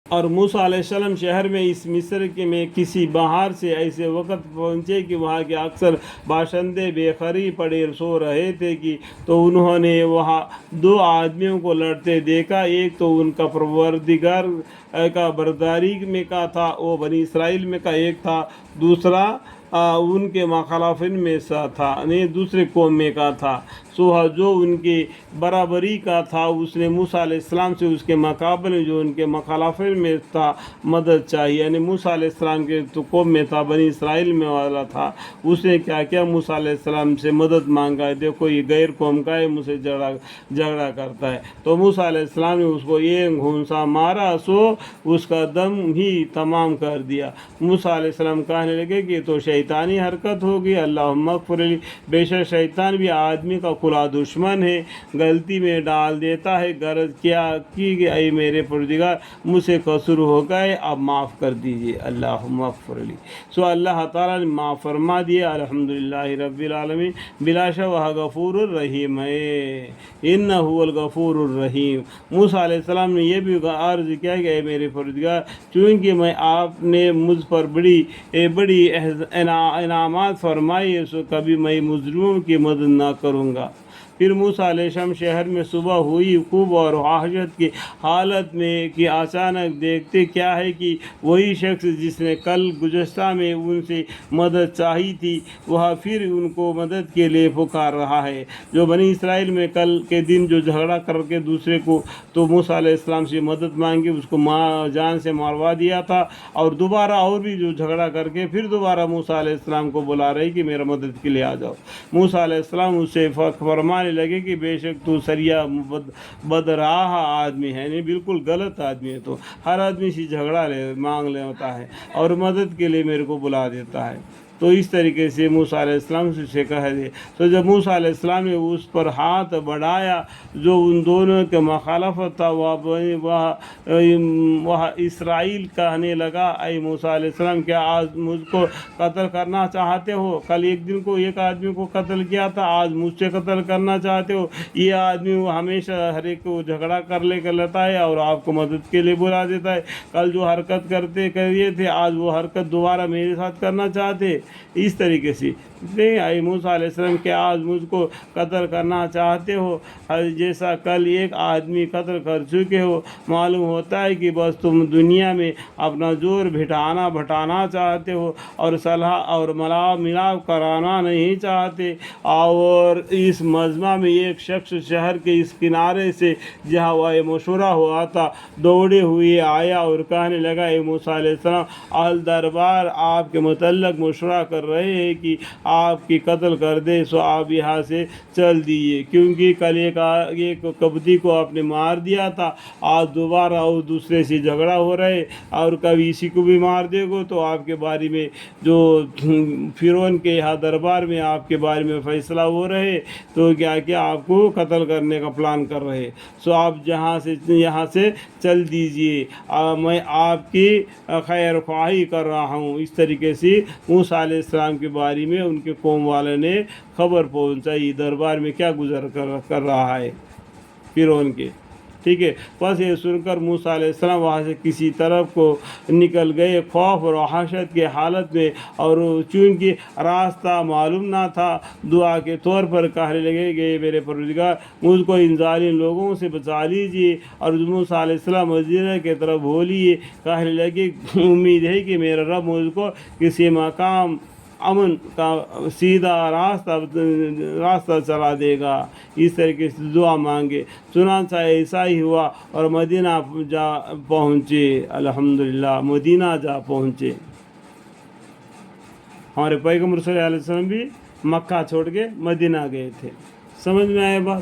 اور موسیٰ علیہ السلام شہر میں اس مصر کے میں کسی بہار سے ایسے وقت پہنچے کہ وہاں کے اکثر باشندے بے خری پڑے سو رہے تھے کہ تو انہوں نے وہاں دو آدمیوں کو لڑتے دیکھا، ایک تو ان کا پروردگار کا برداری میں کا تھا، وہ بنی اسرائیل میں کا ایک تھا، دوسرا ان کے مخالفین میں سا تھا، نہیں دوسرے قوم میں کا تھا، سو جو ان کی برابری کا تھا اس نے موسیٰ علیہ السلام سے اس کے مقابلے جو ان کے مخالفین میں تھا مدد چاہیے، یعنی موسیٰ علیہ السلام کے تو قوم میں تھا، بنی اسرائیل میں والا تھا، اس نے کیا کیا موسیٰ علیہ السلام سے مدد مانگا ہے، دیکھو یہ غیر قوم کا ہے، مجھ سے جھگڑا کرتا ہے، تو موسیٰ علیہ السلام نے اس کو ایک گھونسا مارا، سو اس کا دم ہی تمام کر دیا۔ موسیٰ علیہ السلام کہنے لگے کہ تو شیطانی حرکت ہوگی، اللہم اغفر لی، بے شک شیطان بھی آدمی کا کھلا دشمن ہے، غلطی میں ڈال دیتا ہے، غرض کیا کی کہ اے میرے پروردگار مجھ سے قصور ہو گئے، اب معاف کر دیجئے، اللہم اغفر لی، سو اللہ تعالیٰ نے معاف فرما دیا، الحمدللہ رب العالمین، بلا شک وہ غفور الرحیم ہے، انہ الغفور الرحیم۔ موسیٰ علیہ السلام نے یہ بھی عرض کیا کہ اے میرے پروردگار چونکہ میں آپ نے مجھ پر بڑی انعامات فرمائی ہے، سو کبھی میں مظلوم کی مدد نہ کروں گا۔ پھر موسیٰ علیہ السلام شہر میں صبح ہوئی خوب اور وحشت کی حالت میں کہ اچانک دیکھتے کیا ہے کہ وہی شخص جس نے کل گزشتہ میں ان سے مدد چاہی تھی وہ پھر ان کو مدد کے لیے پکار رہا ہے۔ جو بنی اسرائیل میں کل کے دن جو جھگڑا کر کے دوسرے کو تو موسیٰ علیہ السلام سے مدد مانگی، اس کو جان سے ماروا دیا تھا، اور دوبارہ اور بھی جو جھگڑا کر کے پھر دوبارہ موسیٰ علیہ السلام کو بلا رہی کہ میرا مدد کے لیے آ جاؤ۔ موسیٰ علیہ السلام اس سے فرمانے لگے کہ بے شک تو سریا بدراہ آدمی ہے، نہیں بالکل غلط آدمی ہے، تو ہر آدمی سے جھگڑا مانگ لیتا ہے اور مدد کے لیے میرے کو بلا دیتا ہے۔ تو اس طریقے سے موسیٰ علیہ السلام سے کہہ دے، تو جب موسیٰ علیہ السلام نے اس پر ہاتھ بڑھایا جو ان دونوں کے مخالفت تھا، وہ اسرائیل کہنے لگا اے موسیٰ علیہ السلام کیا آج مجھ کو قتل کرنا چاہتے ہو؟ کل ایک دن کو ایک آدمی کو قتل کیا تھا، آج مجھ سے قتل کرنا چاہتے ہو؟ یہ آدمی وہ ہمیشہ ہر ایک کو جھگڑا کر لیتا ہے اور آپ کو مدد کے لیے بلا دیتا ہے، کل جو حرکت کرتے تھے آج وہ حرکت دوبارہ میرے ساتھ کرنا چاہتے، اس طریقے سے اے موسیٰ علیہ السلام کہ آج مجھ کو قتل کرنا چاہتے ہو جیسا کل ایک آدمی قتل کر چکے ہو؟ معلوم ہوتا ہے کہ بس تم دنیا میں اپنا زور بھٹانا چاہتے ہو اور صلح اور ملاپ کرانا نہیں چاہتے۔ اور اس مجمع میں ایک شخص شہر کے اس کنارے سے جہاں وہ مشورہ ہوا تھا دوڑے ہوئے آیا اور کہنے لگا اے موسیٰ علیہ السلام اہل دربار آپ کے متعلق مشورہ کر رہے ہیں کہ آپ کی قتل کر دے، سو آپ یہاں سے چل دیئے، کیونکہ کل ایک قبطی کو آپ نے مار دیا تھا، آج دوبارہ اور دوسرے سے جھگڑا ہو رہے اور کبھی اسی کو بھی مار دے گو، تو آپ کے بارے میں جو فرعون کے یہاں دربار میں آپ کے بارے میں فیصلہ ہو رہے تو کیا آپ کو قتل کرنے کا پلان کر رہے، سو آپ یہاں سے چل دیجئے، میں آپ کی خیر خواہی کر رہا ہوں۔ اس طریقے سے موسیٰ علیہ السلام کے بارے میں ان کے قوم والے نے خبر پہنچائی دربار میں کیا گزر کر رہا ہے فرعون کے، ٹھیک ہے۔ بس یہ سن کر موسیٰ علیہ السلام وہاں سے کسی طرف کو نکل گئے خوف اور وحشت کے حالت میں، اور چونکہ راستہ معلوم نہ تھا دعا کے طور پر کہنے لگے کہ میرے پروردگار مجھ کو ان ظالم لوگوں سے بچا لیجیے، اور موسیٰ علیہ السلام مدینہ کی طرف بولیے، کہنے لگے امید ہے کہ میرا رب مجھ کو کسی مقام امن کا سیدھا راستہ چلا دے گا، اس طریقے سے دعا مانگے، چنانچہ ایسا ہی ہوا اور مدینہ جا پہنچے، الحمدللہ مدینہ جا پہنچے۔ ہمارے پیغمبر صلی اللہ علیہ وسلم بھی مکہ چھوڑ کے مدینہ گئے تھے، سمجھ میں آئے بات؟